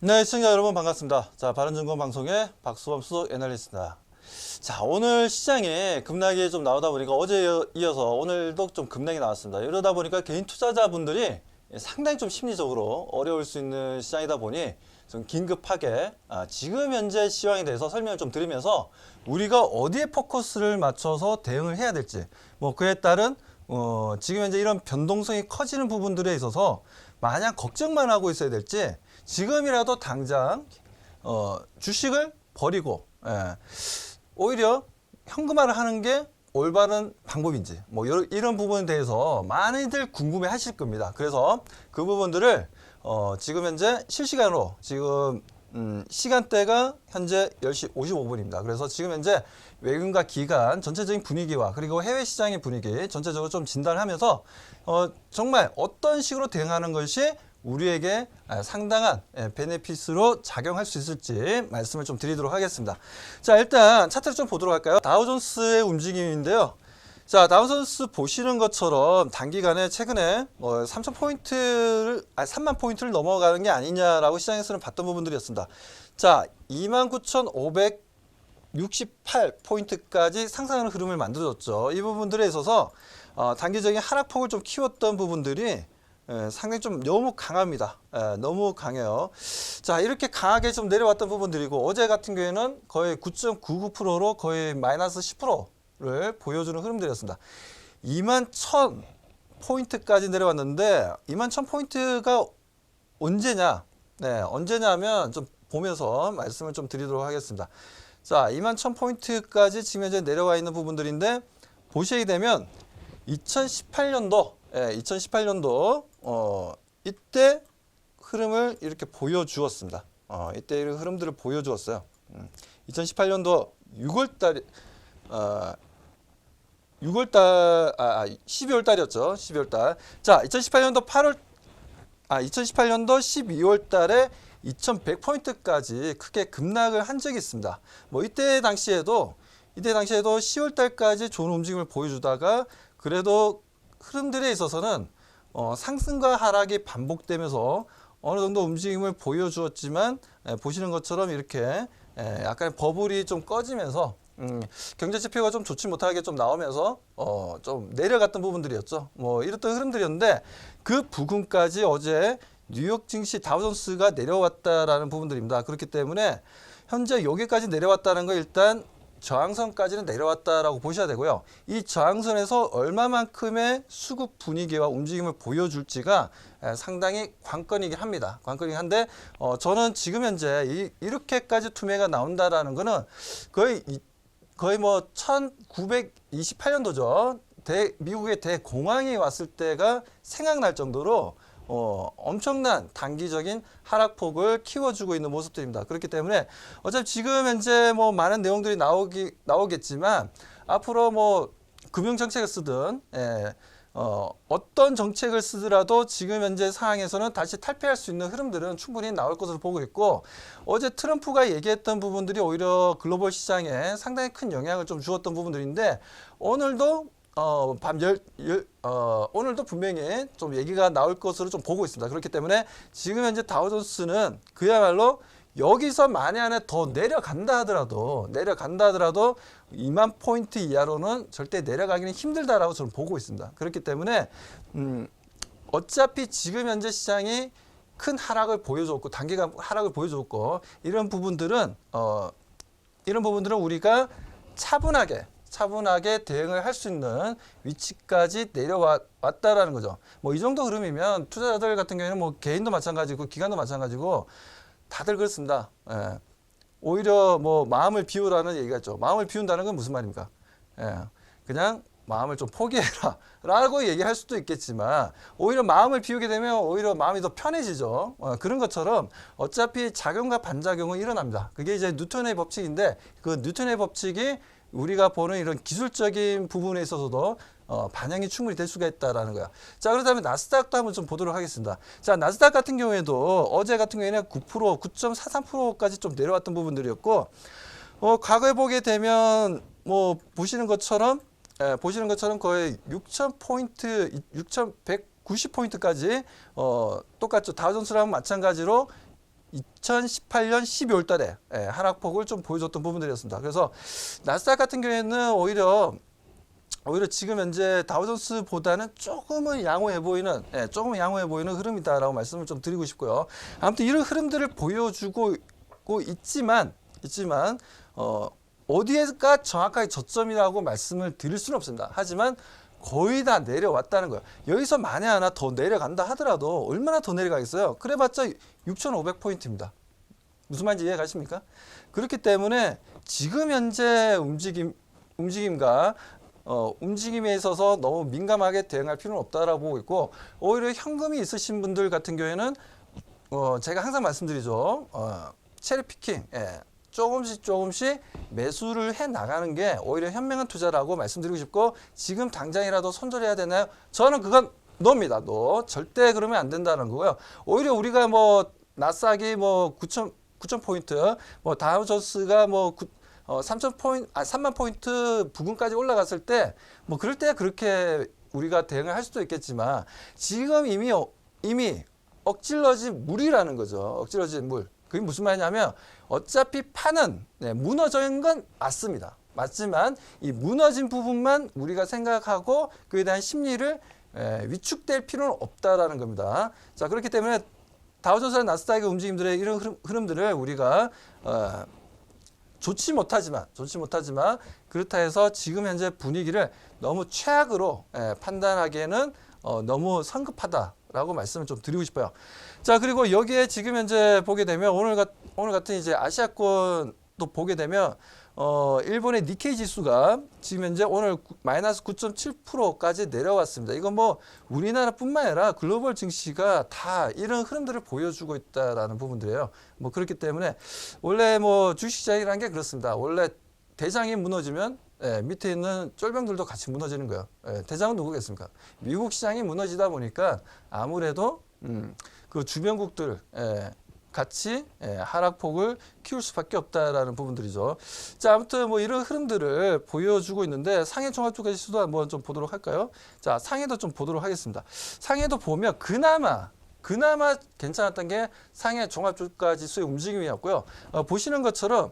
네, 시청자 여러분 반갑습니다. 자, 바른증권 방송의 박수범 수석 애널리스트입니다. 자, 오늘 시장에 급락이 좀 나오다 보니까 어제 이어서 오늘도 좀 급락이 나왔습니다. 이러다 보니까 개인 투자자분들이 상당히 좀 심리적으로 어려울 수 있는 시장이다 보니 좀 긴급하게 지금 현재 시황에 대해서 설명을 좀 드리면서 우리가 어디에 포커스를 맞춰서 대응을 해야 될지, 뭐 그에 따른 지금 현재 이런 변동성이 커지는 부분들에 있어서 마냥 걱정만 하고 있어야 될지, 지금이라도 당장 주식을 버리고 오히려 현금화를 하는 게 올바른 방법인지, 뭐 이런 부분에 대해서 많이들 궁금해 하실 겁니다. 그래서 그 부분들을 지금 현재 실시간으로 지금 시간대가 현재 10시 55분입니다. 그래서 지금 현재 외국인과 기관 전체적인 분위기와 그리고 해외 시장의 분위기 전체적으로 좀 진단하면서 정말 어떤 식으로 대응하는 것이 우리에게 상당한 베네핏으로 작용할 수 있을지 말씀을 좀 드리도록 하겠습니다. 자, 일단 차트를 좀 보도록 할까요? 다우존스의 움직임인데요. 자, 다우존스 보시는 것처럼 단기간에 최근에 3만 포인트를 넘어가는 게 아니냐라고 시장에서는 봤던 부분들이었습니다. 자, 29,568포인트까지 상승하는 흐름을 만들어줬죠. 이 부분들에 있어서 단기적인 하락폭을 좀 키웠던 부분들이 상당히 좀 너무 강합니다. 너무 강해요. 자, 이렇게 강하게 좀 내려왔던 부분들이고, 어제 같은 경우에는 거의 9.99%로 거의 마이너스 10%를 보여주는 흐름들이었습니다. 21,000포인트까지 내려왔는데 21,000포인트가 언제냐? 네, 언제냐면 좀 보면서 말씀을 좀 드리도록 하겠습니다. 자, 21,000포인트까지 지금 현재 내려와 있는 부분들인데, 보시게 되면 2018년도 이때 흐름을 이렇게 보여주었습니다. 이때 이런 흐름들을 보여주었어요. 2018년도 12월 달이었죠. 12월 달. 자, 2018년도 12월 달에 2100포인트까지 크게 급락을 한 적이 있습니다. 뭐 이때 당시에도 10월 달까지 좋은 움직임을 보여주다가 그래도 흐름들에 있어서는 상승과 하락이 반복되면서 어느 정도 움직임을 보여주었지만, 보시는 것처럼 이렇게 약간 버블이 좀 꺼지면서 경제 지표가 좀 좋지 못하게 좀 나오면서 좀 내려갔던 부분들이었죠. 뭐 이랬던 흐름들이었는데, 그 부근까지 어제 뉴욕 증시 다우존스가 내려왔다라는 부분들입니다. 그렇기 때문에 현재 여기까지 내려왔다는 거, 일단 저항선까지는 내려왔다라고 보셔야 되고요. 이 저항선에서 얼마만큼의 수급 분위기와 움직임을 보여줄지가 상당히 관건이긴 합니다. 관건이긴 한데, 저는 지금 현재 이렇게까지 투매가 나온다라는 거는 거의 뭐 1928년도죠. 미국의 대공황이 왔을 때가 생각날 정도로 엄청난 단기적인 하락폭을 키워주고 있는 모습들입니다. 그렇기 때문에 어차피 지금 현재 뭐 많은 내용들이 나오겠지만, 앞으로 뭐 금융정책을 쓰든 어떤 정책을 쓰더라도 지금 현재 상황에서는 다시 탈피할 수 있는 흐름들은 충분히 나올 것으로 보고 있고, 어제 트럼프가 얘기했던 부분들이 오히려 글로벌 시장에 상당히 큰 영향을 좀 주었던 부분들인데, 오늘도 오늘도 분명히 좀 얘기가 나올 것으로 좀 보고 있습니다. 그렇기 때문에 지금 현재 다우존스는 그야말로 여기서 만약에 더 내려간다 하더라도 2만 포인트 이하로는 절대 내려가기는 힘들다라고 저는 보고 있습니다. 그렇기 때문에 어차피 지금 현재 시장이 큰 하락을 보여줬고, 단기간 하락을 보여줬고, 이런 부분들은 우리가 차분하게 대응을 할 수 있는 위치까지 내려왔다라는 거죠. 뭐 이 정도 흐름이면 투자자들 같은 경우에는 뭐 개인도 마찬가지고 기관도 마찬가지고 다들 그렇습니다. 오히려 뭐 마음을 비우라는 얘기가 있죠. 마음을 비운다는 건 무슨 말입니까? 그냥 마음을 좀 포기해라 라고 얘기할 수도 있겠지만, 오히려 마음을 비우게 되면 오히려 마음이 더 편해지죠. 그런 것처럼 어차피 작용과 반작용은 일어납니다. 그게 이제 뉴턴의 법칙인데, 그 뉴턴의 법칙이 우리가 보는 이런 기술적인 부분에 있어서도 반영이 충분히 될 수가 있다라는 거야. 자, 그렇다면 나스닥도 한번 좀 보도록 하겠습니다. 자, 나스닥 같은 경우에도 어제 같은 경우에는 9%, 9.43%까지 좀 내려왔던 부분들이었고, 과거에 보게 되면 뭐 보시는 것처럼 거의 6,190포인트까지 똑같죠. 다우존스랑 마찬가지로 2018년 12월 달에 하락폭을 좀 보여줬던 부분들이었습니다. 그래서 나스닥 같은 경우에는 오히려 지금 현재 다우존스보다는 조금은 양호해 보이는 흐름이다라고 말씀을 좀 드리고 싶고요. 아무튼 이런 흐름들을 보여주고 있지만 어디에가 정확하게 저점이라고 말씀을 드릴 수는 없습니다. 하지만 거의 다 내려왔다는 거예요. 여기서 만에 하나 더 내려간다 하더라도 얼마나 더 내려가겠어요? 그래봤자 6,500포인트입니다. 무슨 말인지 이해가십니까? 그렇기 때문에 지금 현재 움직임과 움직임에 있어서 너무 민감하게 대응할 필요는 없다라고 보고 있고, 오히려 현금이 있으신 분들 같은 경우에는 제가 항상 말씀드리죠. 체리 피킹, 조금씩 매수를 해 나가는 게 오히려 현명한 투자라고 말씀드리고 싶고, 지금 당장이라도 손절해야 되나요? 저는 그건 노입니다. 노. 절대 그러면 안 된다는 거고요. 오히려 우리가 뭐 나스닥이 뭐 9천 포인트, 뭐 다우존스가 뭐 3만 포인트 부근까지 올라갔을 때, 뭐 그럴 때 그렇게 우리가 대응을 할 수도 있겠지만, 지금 이미 엎질러진 물이라는 거죠. 엎질러진 물. 그게 무슨 말이냐면, 어차피 판은 무너진 건 맞습니다. 맞지만 이 무너진 부분만 우리가 생각하고 그에 대한 심리를 위축될 필요는 없다라는 겁니다. 자, 그렇기 때문에 다우존스나 나스닥의 움직임들의 이런 흐름들을 우리가 좋지 못하지만 그렇다 해서 지금 현재 분위기를 너무 최악으로 판단하기에는 너무 성급하다라고 말씀을 좀 드리고 싶어요. 자, 그리고 여기에 지금 현재 보게 되면 오늘 같은 이제 아시아권도 보게 되면 일본의 니케이 지수가 지금 현재 오늘 마이너스 9.7%까지 내려왔습니다. 이건 뭐 우리나라뿐만 아니라 글로벌 증시가 다 이런 흐름들을 보여주고 있다라는 부분들이에요. 뭐 그렇기 때문에 원래 뭐 주식시장이라는 게 그렇습니다. 원래 대장이 무너지면 밑에 있는 쫄병들도 같이 무너지는 거예요. 대장은 누구겠습니까? 미국 시장이 무너지다 보니까 아무래도 그 주변국들 같이 하락폭을 키울 수밖에 없다라는 부분들이죠. 자, 아무튼 뭐 이런 흐름들을 보여주고 있는데, 상해 종합주가지수도 한번 좀 보도록 할까요? 자, 상해도 좀 보도록 하겠습니다. 상해도 보면 그나마 괜찮았던 게 상해 종합주가지수의 움직임이었고요. 보시는 것처럼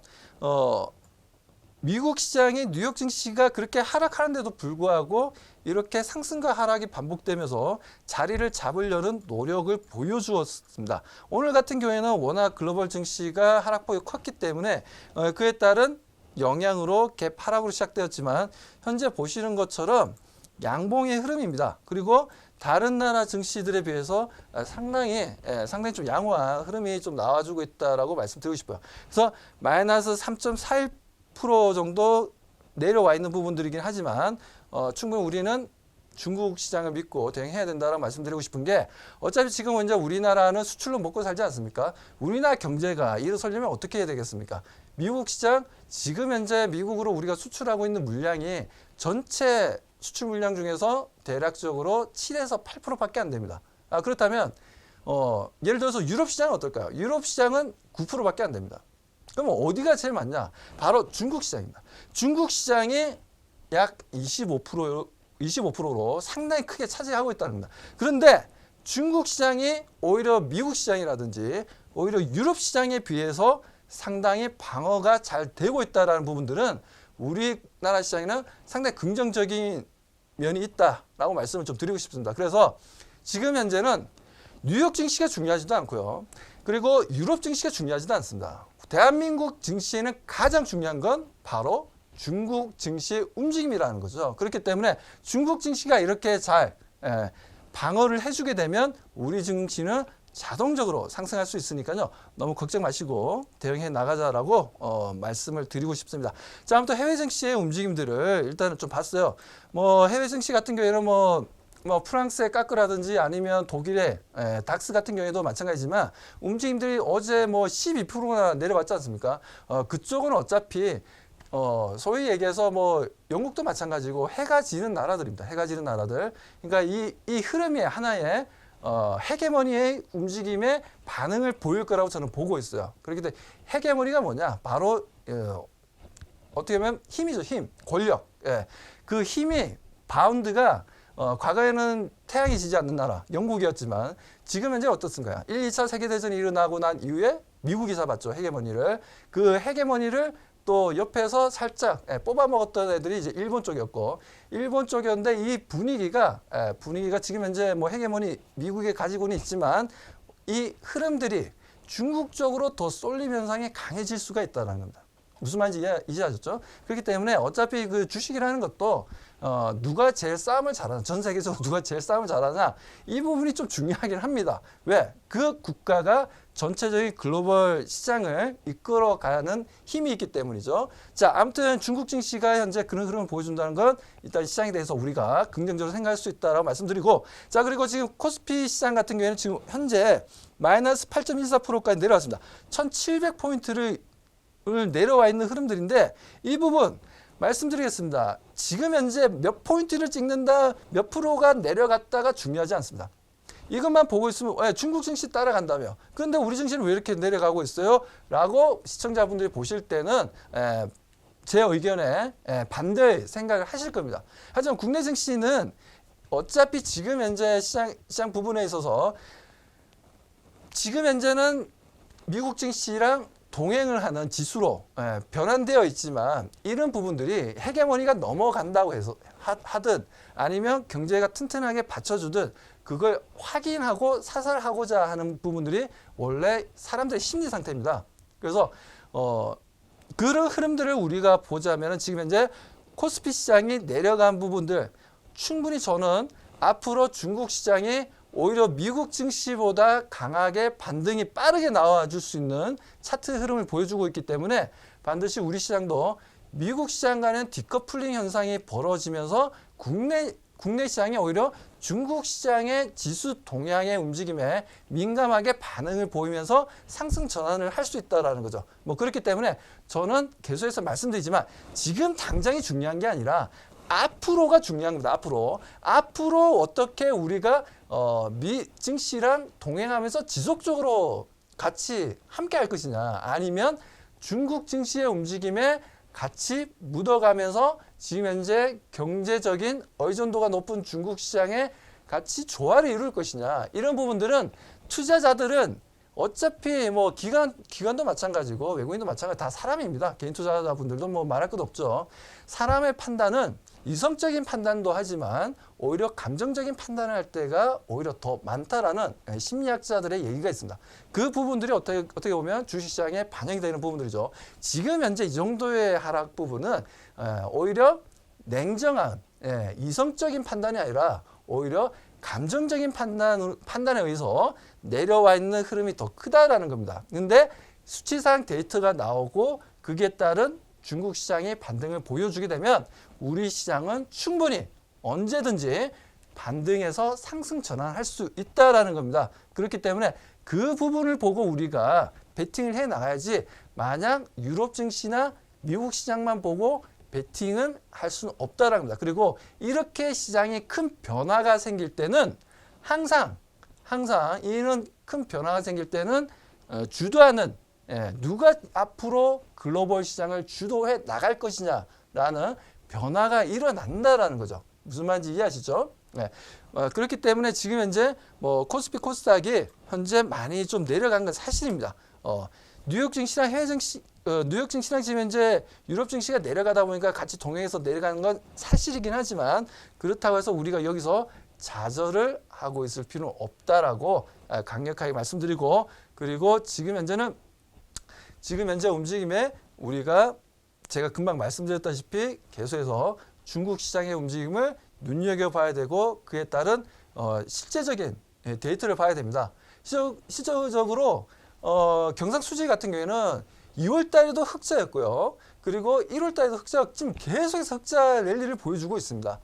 미국 시장이 뉴욕 증시가 그렇게 하락하는데도 불구하고 이렇게 상승과 하락이 반복되면서 자리를 잡으려는 노력을 보여주었습니다. 오늘 같은 경우에는 워낙 글로벌 증시가 하락폭이 컸기 때문에 그에 따른 영향으로 갭 하락으로 시작되었지만, 현재 보시는 것처럼 양봉의 흐름입니다. 그리고 다른 나라 증시들에 비해서 상당히 좀 양호한 흐름이 좀 나와주고 있다라고 말씀드리고 싶어요. 그래서 마이너스 3.41% 정도 내려와 있는 부분들이긴 하지만 충분히 우리는 중국 시장을 믿고 대응해야 된다라고 말씀드리고 싶은 게, 어차피 지금 이제 우리나라는 수출로 먹고 살지 않습니까? 우리나라 경제가 일어서려면 어떻게 해야 되겠습니까? 미국 시장, 지금 현재 미국으로 우리가 수출하고 있는 물량이 전체 수출 물량 중에서 대략적으로 7에서 8%밖에 안 됩니다. 그렇다면 예를 들어서 유럽 시장은 어떨까요? 유럽 시장은 9%밖에 안 됩니다. 그럼 어디가 제일 많냐? 바로 중국 시장입니다. 중국 시장이 약 25%로 상당히 크게 차지하고 있다는 겁니다. 그런데 중국 시장이 오히려 미국 시장이라든지 오히려 유럽 시장에 비해서 상당히 방어가 잘 되고 있다는 부분들은 우리나라 시장에는 상당히 긍정적인 면이 있다라고 말씀을 좀 드리고 싶습니다. 그래서 지금 현재는 뉴욕 증시가 중요하지도 않고요. 그리고 유럽 증시가 중요하지도 않습니다. 대한민국 증시에는 가장 중요한 건 바로 중국 증시의 움직임이라는 거죠. 그렇기 때문에 중국 증시가 이렇게 잘 방어를 해주게 되면 우리 증시는 자동적으로 상승할 수 있으니까요. 너무 걱정 마시고 대응해 나가자라고 말씀을 드리고 싶습니다. 자, 아무튼 해외 증시의 움직임들을 일단은 좀 봤어요. 뭐 해외 증시 같은 경우에는 뭐 프랑스의 까크라든지 아니면 독일의 닥스 같은 경우에도 마찬가지지만 움직임들이 어제 뭐 12%나 내려왔지 않습니까? 그쪽은 어차피 소위 얘기해서 뭐 영국도 마찬가지고 해가 지는 나라들입니다. 해가 지는 나라들. 그러니까 이 흐름이 하나의 헤게모니의 움직임에 반응을 보일 거라고 저는 보고 있어요. 그렇기 때문에 헤게모니가 뭐냐? 바로 어떻게 보면 힘이죠. 힘, 권력. 그 힘이 바운드가 과거에는 태양이 지지 않는 나라 영국이었지만 지금 현재 어떻습니까? 1, 2차 세계대전이 일어나고 난 이후에 미국이 잡았죠. 헤게모니를. 그 헤게모니를 또 옆에서 살짝 뽑아 먹었던 애들이 이제 일본 쪽이었고, 일본 쪽이었는데 이 분위기가 지금 현재 뭐 헤게모니 미국에 가지고는 있지만 이 흐름들이 중국 쪽으로 더 쏠림 현상이 강해질 수가 있다는 겁니다. 무슨 말인지 이해하셨죠? 그렇기 때문에 어차피 그 주식이라는 것도 누가 제일 싸움을 잘하나, 전 세계적으로 누가 제일 싸움을 잘하나, 이 부분이 좀 중요하긴 합니다. 왜? 그 국가가 전체적인 글로벌 시장을 이끌어가는 힘이 있기 때문이죠. 자, 아무튼 중국 증시가 현재 그런 흐름을 보여준다는 건 일단 시장에 대해서 우리가 긍정적으로 생각할 수 있다라고 말씀드리고, 자, 그리고 지금 코스피 시장 같은 경우에는 지금 현재 마이너스 8.14%까지 내려왔습니다. 1700포인트를 내려와 있는 흐름들인데, 이 부분 말씀드리겠습니다. 지금 현재 몇 포인트를 찍는다, 몇 프로가 내려갔다가 중요하지 않습니다. 이것만 보고 있으면 중국 증시 따라간다며, 그런데 우리 증시는 왜 이렇게 내려가고 있어요? 라고 시청자분들이 보실 때는 제 의견에 반대의 생각을 하실 겁니다. 하지만 국내 증시는 어차피 지금 현재 시장 부분에 있어서 지금 현재는 미국 증시랑 동행을 하는 지수로 변환되어 있지만, 이런 부분들이 헤게모니가 넘어간다고 해서 하든 아니면 경제가 튼튼하게 받쳐주든 그걸 확인하고 사살하고자 하는 부분들이 원래 사람들의 심리 상태입니다. 그래서 그런 흐름들을 우리가 보자면 지금 현재 코스피 시장이 내려간 부분들, 충분히 저는 앞으로 중국 시장이 오히려 미국 증시보다 강하게 반등이 빠르게 나와줄 수 있는 차트 흐름을 보여주고 있기 때문에 반드시 우리 시장도 미국 시장과는 디커플링 현상이 벌어지면서 국내 시장이 오히려 중국 시장의 지수 동향의 움직임에 민감하게 반응을 보이면서 상승 전환을 할 수 있다라는 거죠. 뭐 그렇기 때문에 저는 계속해서 말씀드리지만 지금 당장이 중요한 게 아니라 앞으로가 중요한 겁니다. 앞으로 어떻게 우리가 미 증시랑 동행하면서 지속적으로 같이 함께 할 것이냐, 아니면 중국 증시의 움직임에 같이 묻어가면서 지금 현재 경제적인 의존도가 높은 중국 시장에 같이 조화를 이룰 것이냐, 이런 부분들은 투자자들은 어차피 뭐 기관도 마찬가지고 외국인도 마찬가지, 다 사람입니다. 개인 투자자분들도 뭐 말할 것도 없죠. 사람의 판단은 이성적인 판단도 하지만 오히려 감정적인 판단을 할 때가 오히려 더 많다라는 심리학자들의 얘기가 있습니다. 그 부분들이 어떻게 보면 주식시장에 반영이 되는 부분들이죠. 지금 현재 이 정도의 하락 부분은 오히려 냉정한 이성적인 판단이 아니라 오히려 감정적인 판단에 의해서 내려와 있는 흐름이 더 크다라는 겁니다. 근데 수치상 데이터가 나오고 그에 따른 중국 시장이 반등을 보여주게 되면 우리 시장은 충분히 언제든지 반등해서 상승 전환할 수 있다라는 겁니다. 그렇기 때문에 그 부분을 보고 우리가 베팅을 해 나가야지, 만약 유럽 증시나 미국 시장만 보고 베팅은 할 수는 없다라는 겁니다. 그리고 이렇게 시장이 큰 변화가 생길 때는 항상 이런 큰 변화가 생길 때는 주도하는 누가 앞으로 글로벌 시장을 주도해 나갈 것이냐라는 변화가 일어난다라는 거죠. 무슨 말인지 이해하시죠? 그렇기 때문에 지금 현재 뭐 코스피 코스닥이 현재 많이 좀 내려간 건 사실입니다. 뉴욕 증시랑 해외 증시, 뉴욕 증시랑 지금 현재 유럽 증시가 내려가다 보니까 같이 동행해서 내려가는 건 사실이긴 하지만, 그렇다고 해서 우리가 여기서 좌절을 하고 있을 필요는 없다라고 강력하게 말씀드리고, 그리고 지금 현재 움직임에 우리가 제가 금방 말씀드렸다시피 계속해서 중국 시장의 움직임을 눈여겨봐야 되고, 그에 따른 실제적인 데이터를 봐야 됩니다. 실질적으로 경상수지 같은 경우에는 2월 달에도 흑자였고요. 그리고 1월 달에도 흑자, 지금 계속해서 흑자 랠리를 보여주고 있습니다.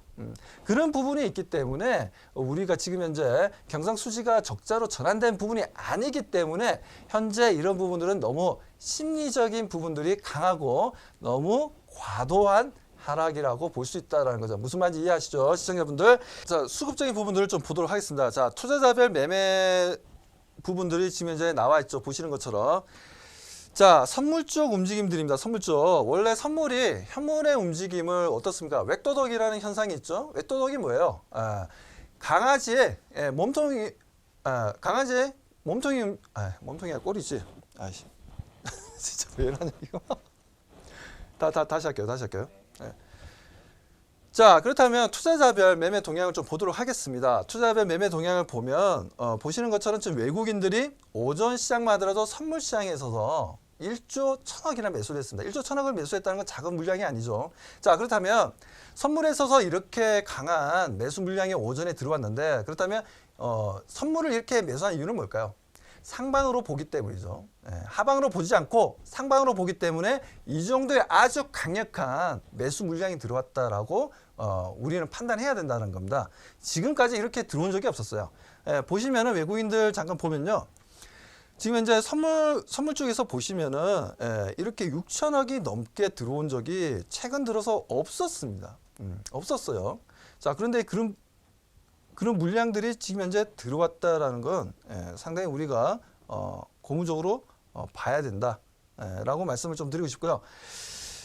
그런 부분이 있기 때문에 우리가 지금 현재 경상수지가 적자로 전환된 부분이 아니기 때문에 현재 이런 부분들은 너무 심리적인 부분들이 강하고 너무 과도한 하락이라고 볼 수 있다는 거죠. 무슨 말인지 이해하시죠, 시청자분들? 자, 수급적인 부분들을 좀 보도록 하겠습니다. 자, 투자자별 매매 부분들이 지금 현재 나와 있죠. 보시는 것처럼. 자, 선물 쪽 움직임들입니다. 선물 쪽. 원래 선물이 현물의 움직임을 어떻습니까? 웩도덕이라는 현상이 있죠. 웩도덕이 뭐예요? 강아지의 몸통이, 몸통이가 꼬리지. 아이씨. 진짜 왜 이러냐 이거. 다시 할게요. 네. 자, 그렇다면 투자자별 매매 동향을 좀 보도록 하겠습니다. 투자자별 매매 동향을 보면 보시는 것처럼 지금 외국인들이 오전 시장만 하더라도 선물 시장에 있어서 1조 1,000억이나 매수를 했습니다. 1조 1,000억을 매수했다는 건 작은 물량이 아니죠. 자, 그렇다면 선물에 있어서 이렇게 강한 매수 물량이 오전에 들어왔는데 그렇다면 선물을 이렇게 매수한 이유는 뭘까요? 상방으로 보기 때문이죠. 하방으로 보지 않고 상방으로 보기 때문에 이 정도의 아주 강력한 매수 물량이 들어왔다라고 우리는 판단해야 된다는 겁니다. 지금까지 이렇게 들어온 적이 없었어요. 보시면은 외국인들 잠깐 보면요. 지금 현재 선물 쪽에서 보시면은 이렇게 6천억이 넘게 들어온 적이 최근 들어서 없었습니다. 없었어요. 자, 그런데 그런 물량들이 지금 현재 들어왔다라는 건 상당히 우리가 고무적으로 봐야 된다라고 말씀을 좀 드리고 싶고요.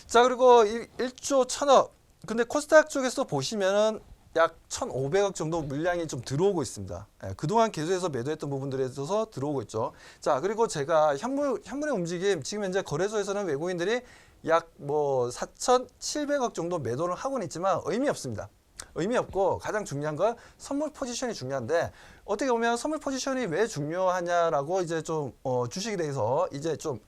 자, 그리고 1조 1,000억. 근데 코스닥 쪽에서 보시면은 약 1,500억 정도 물량이 좀 들어오고 있습니다. 그동안 계속해서 매도했던 부분들에 있어서 들어오고 있죠. 자, 그리고 제가 현물의 움직임, 지금 현재 거래소에서는 외국인들이 약 4,700억 정도 매도를 하고는 있지만 의미 없습니다. 의미 없고 가장 중요한 건 선물 포지션이 중요한데 어떻게 보면 선물 포지션이 왜 중요하냐라고 이제 좀 주식에 대해서 이제 좀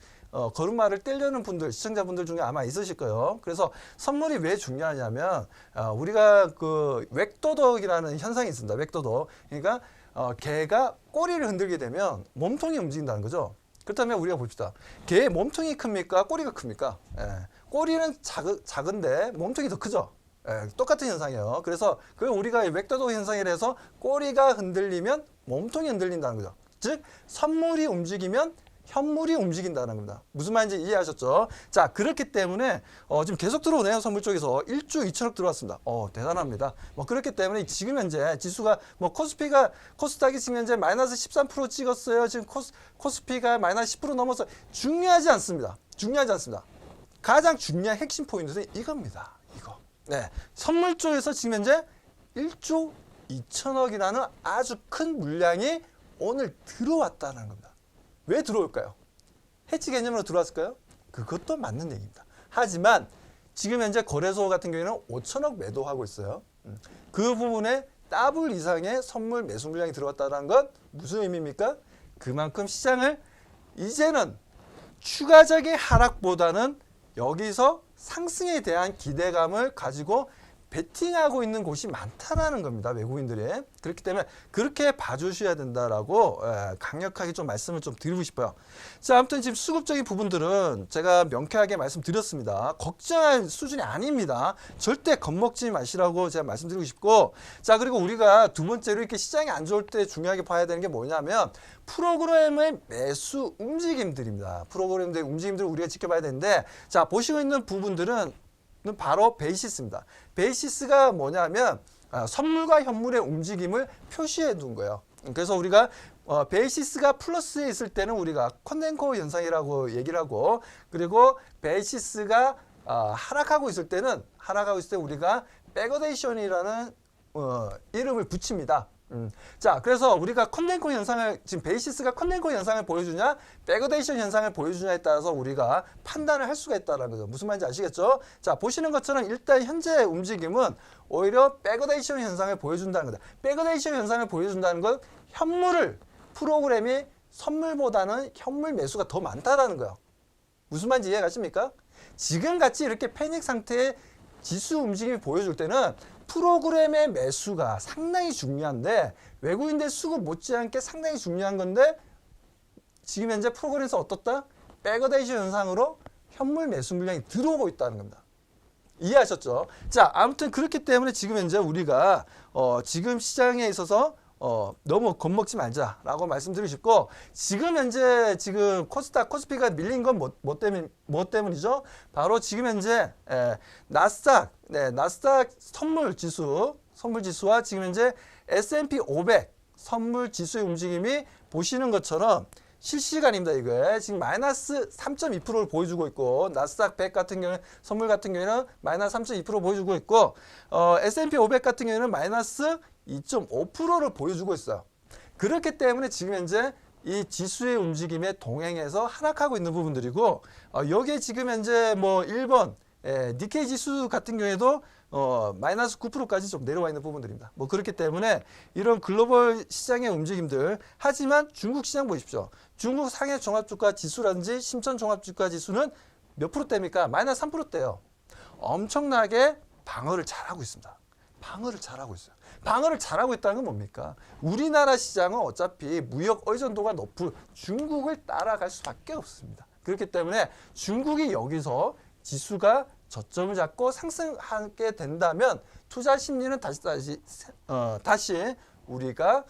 걸음마를 떼려는 분들, 시청자분들 중에 아마 있으실 거예요. 그래서 선물이 왜 중요하냐면 우리가 그 웩도덕이라는 현상이 있습니다. 웩도덕. 그러니까 개가 꼬리를 흔들게 되면 몸통이 움직인다는 거죠. 그렇다면 우리가 봅시다. 개의 몸통이 큽니까? 꼬리가 큽니까? 꼬리는 작은데 몸통이 더 크죠. 똑같은 현상이에요. 그래서 그 우리가 웩도덕 현상이라서 꼬리가 흔들리면 몸통이 흔들린다는 거죠. 즉 선물이 움직이면 현물이 움직인다는 겁니다. 무슨 말인지 이해하셨죠? 자, 그렇기 때문에 지금 계속 들어오네요. 선물 쪽에서 1조 2천억 들어왔습니다. 대단합니다. 그렇기 때문에 지금 현재 지수가 코스닥이 지금 현재 마이너스 13% 찍었어요. 지금 코스피가 마이너스 10% 넘어서 중요하지 않습니다. 가장 중요한 핵심 포인트는 이겁니다. 이거. 네, 선물 쪽에서 지금 현재 1조 2천억이라는 아주 큰 물량이 오늘 들어왔다는 겁니다. 왜 들어올까요? 해치 개념으로 들어왔을까요? 그것도 맞는 얘기입니다. 하지만 지금 현재 거래소 같은 경우에는 5천억 매도하고 있어요. 그 부분에 더블 이상의 선물 매수 물량이 들어왔다는 건 무슨 의미입니까? 그만큼 시장을 이제는 추가적인 하락보다는 여기서 상승에 대한 기대감을 가지고 베팅하고 있는 곳이 많다라는 겁니다. 외국인들이. 그렇기 때문에 그렇게 봐주셔야 된다라고 강력하게 좀 말씀을 좀 드리고 싶어요. 자, 아무튼 지금 수급적인 부분들은 제가 명쾌하게 말씀드렸습니다. 걱정할 수준이 아닙니다. 절대 겁먹지 마시라고 제가 말씀드리고 싶고, 자, 그리고 우리가 두 번째로 이렇게 시장이 안 좋을 때 중요하게 봐야 되는 게 뭐냐면 프로그램의 매수 움직임들입니다. 프로그램의 움직임들을 우리가 지켜봐야 되는데, 자, 보시고 있는 부분들은 바로 베이시스입니다. 베이시스가 뭐냐면 선물과 현물의 움직임을 표시해 둔 거예요. 그래서 우리가 베이시스가 플러스에 있을 때는 우리가 컨덴코 현상이라고 얘기를 하고, 그리고 베이시스가 하락하고 있을 때 우리가 백어데이션이라는 이름을 붙입니다. 자, 그래서 우리가 컨덴코 현상을, 지금 베이시스가 컨덴코 현상을 보여주냐 백어데이션 현상을 보여주냐에 따라서 우리가 판단을 할 수가 있다는 거죠. 무슨 말인지 아시겠죠? 자, 보시는 것처럼 일단 현재 움직임은 오히려 백어데이션 현상을 보여준다는 거다. 백어데이션 현상을 보여준다는 건 현물을, 프로그램이 선물보다는 현물 매수가 더 많다라는 거예요. 무슨 말인지 이해가십니까? 지금같이 이렇게 패닉 상태의 지수 움직임이 보여줄 때는 프로그램의 매수가 상당히 중요한데, 외국인들 수급 못지않게 상당히 중요한 건데, 지금 현재 프로그램에서 어떻다? 백어데이션 현상으로 현물 매수 물량이 들어오고 있다는 겁니다. 이해하셨죠? 자, 아무튼 그렇기 때문에 지금 현재 우리가 지금 시장에 있어서 너무 겁먹지 말자라고 말씀드리고 싶고, 지금 현재 지금 코스피가 밀린 건 뭐 때문이죠? 바로 지금 현재 나스닥 선물 지수와 지금 현재 S&P 500 선물 지수의 움직임이 보시는 것처럼 실시간입니다. 이거 지금 마이너스 3.2%를 보여주고 있고, 나스닥 100 같은 경우는 선물 같은 경우에는 마이너스 3.2% 보여주고 있고, S&P 500 같은 경우에는 마이너스 2.5%를 보여주고 있어요. 그렇기 때문에 지금 현재 이 지수의 움직임에 동행해서 하락하고 있는 부분들이고 여기에 지금 현재 뭐 1번 니케이 지수 같은 경우에도 마이너스 9%까지 좀 내려와 있는 부분들입니다. 뭐 그렇기 때문에 이런 글로벌 시장의 움직임들 하지만 중국 시장 보십시오. 중국 상해 종합주가 지수라든지 심천 종합주가 지수는 몇 %대입니까? 마이너스 3%대예요. 엄청나게 방어를 잘하고 있습니다. 방어를 잘하고 있어요. 방어를 잘하고 있다는 건 뭡니까? 우리나라 시장은 어차피 무역 의존도가 높은 중국을 따라갈 수밖에 없습니다. 그렇기 때문에 중국이 여기서 지수가 저점을 잡고 상승하게 된다면 투자 심리는 다시 우리가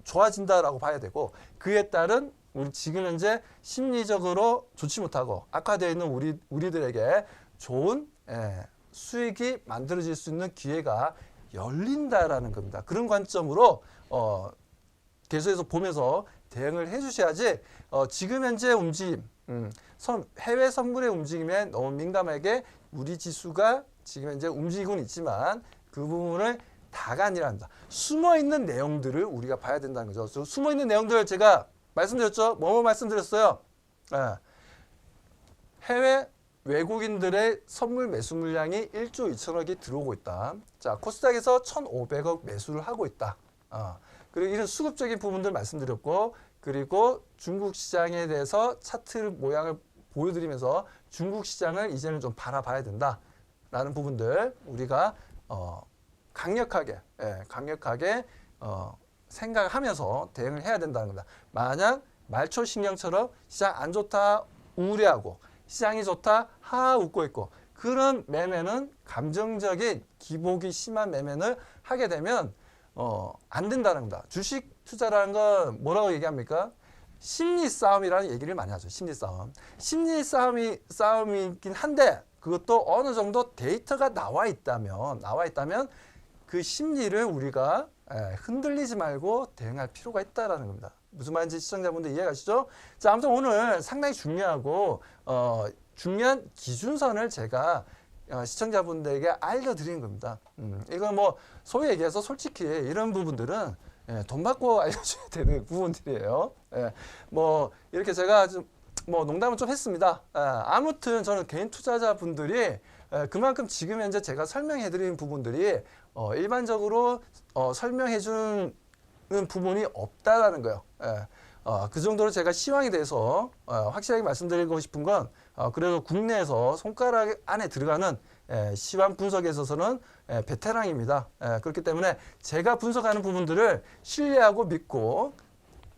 좋아진다라고 봐야 되고 그에 따른 우리 지금 현재 심리적으로 좋지 못하고 악화되어 있는 우리들에게 좋은 수익이 만들어질 수 있는 기회가 열린다라는 겁니다. 그런 관점으로 계속해서 보면서 대응을 해주셔야지 지금 현재 움직임 해외 선물의 움직임에 너무 민감하게 우리 지수가 지금 현재 움직이고는 있지만 그 부분을 다가 아니랍니다. 숨어있는 내용들을 우리가 봐야 된다는 거죠. 숨어있는 내용들 제가 말씀드렸죠. 뭐뭐 말씀드렸어요. 해외 외국인들의 선물 매수 물량이 1조 2천억이 들어오고 있다. 자, 코스닥에서 1,500억 매수를 하고 있다. 그리고 이런 수급적인 부분들 말씀드렸고 그리고 중국 시장에 대해서 차트 모양을 보여드리면서 중국 시장을 이제는 좀 바라봐야 된다라는 부분들 우리가 강력하게 생각하면서 대응을 해야 된다는 겁니다. 만약 말초신경처럼 시장 안 좋다 우울해하고 시장이 좋다 하하 웃고 있고 그런 매매는 감정적인 기복이 심한 매매를 하게 되면 안 된다는 겁니다. 주식 투자라는 건 뭐라고 얘기합니까? 심리 싸움이라는 얘기를 많이 하죠. 심리 싸움. 심리 싸움이긴 한데 그것도 어느 정도 데이터가 나와 있다면 그 심리를 우리가 흔들리지 말고 대응할 필요가 있다라는 겁니다. 무슨 말인지 시청자분들 이해가시죠? 자, 아무튼 오늘 상당히 중요하고 중요한 기준선을 제가 시청자분들에게 알려드리는 겁니다. 이건 뭐 소위 얘기해서 솔직히 이런 부분들은 돈 받고 알려줘야 되는 부분들이에요. 뭐 이렇게 제가 좀 뭐 농담은 좀 했습니다. 아무튼 저는 개인 투자자분들이 그만큼 지금 현재 제가 설명해드리는 부분들이 일반적으로 설명해주는 부분이 없다라는 거예요. 그 정도로 제가 시황에 대해서 확실하게 말씀드리고 싶은 건 그래도 국내에서 손가락 안에 들어가는 시황 분석에 있어서는 베테랑입니다. 그렇기 때문에 제가 분석하는 부분들을 신뢰하고 믿고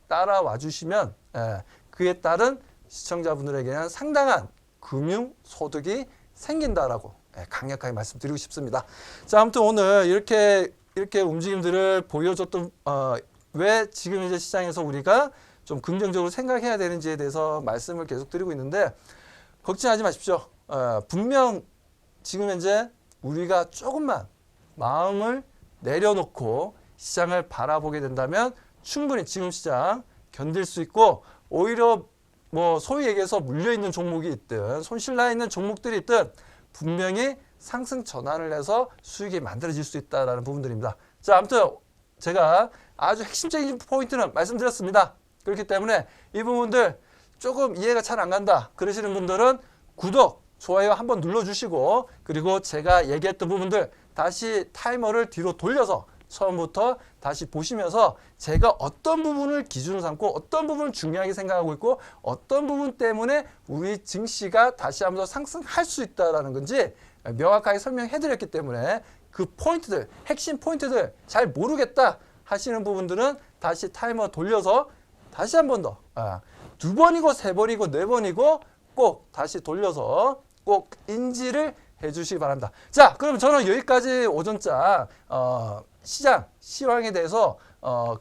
따라와 주시면 그에 따른 시청자분들에게는 상당한 금융 소득이 생긴다라고 강력하게 말씀드리고 싶습니다. 자, 아무튼 오늘 이렇게 움직임들을 보여줬던 왜 지금 이제 시장에서 우리가 좀 긍정적으로 생각해야 되는지에 대해서 말씀을 계속 드리고 있는데 걱정하지 마십시오. 분명 지금 현재 우리가 조금만 마음을 내려놓고 시장을 바라보게 된다면 충분히 지금 시장 견딜 수 있고 오히려 뭐 소위 얘기해서 물려있는 종목이 있든 손실나 있는 종목들이 있든 분명히 상승 전환을 해서 수익이 만들어질 수 있다는 부분들입니다. 자, 아무튼 제가 아주 핵심적인 포인트는 말씀드렸습니다. 그렇기 때문에 이 부분들 조금 이해가 잘 안 간다 그러시는 분들은 구독, 좋아요 한번 눌러주시고 그리고 제가 얘기했던 부분들 다시 타이머를 뒤로 돌려서 처음부터 다시 보시면서 제가 어떤 부분을 기준으로 삼고 어떤 부분을 중요하게 생각하고 있고 어떤 부분 때문에 우리 증시가 다시 한번 더 상승할 수 있다는 건지 명확하게 설명해 드렸기 때문에 그 포인트들, 핵심 포인트들 잘 모르겠다 하시는 부분들은 다시 타이머 돌려서 다시 한 번 더, 두 번이고 세 번이고 네 번이고 꼭 다시 돌려서 꼭 인지를 해 주시기 바랍니다. 자, 그럼 저는 여기까지 오전자 시장, 시황에 대해서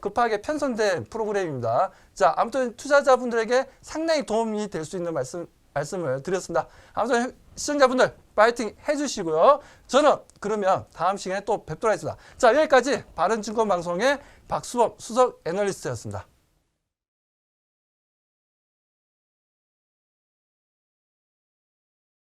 급하게 편성된 프로그램입니다. 자, 아무튼 투자자분들에게 상당히 도움이 될 수 있는 말씀을 드렸습니다. 아무튼 시청자분들 파이팅 해주시고요. 저는 그러면 다음 시간에 또 뵙도록 하겠습니다. 자, 여기까지 바른증권방송의 박수범 수석 애널리스트였습니다.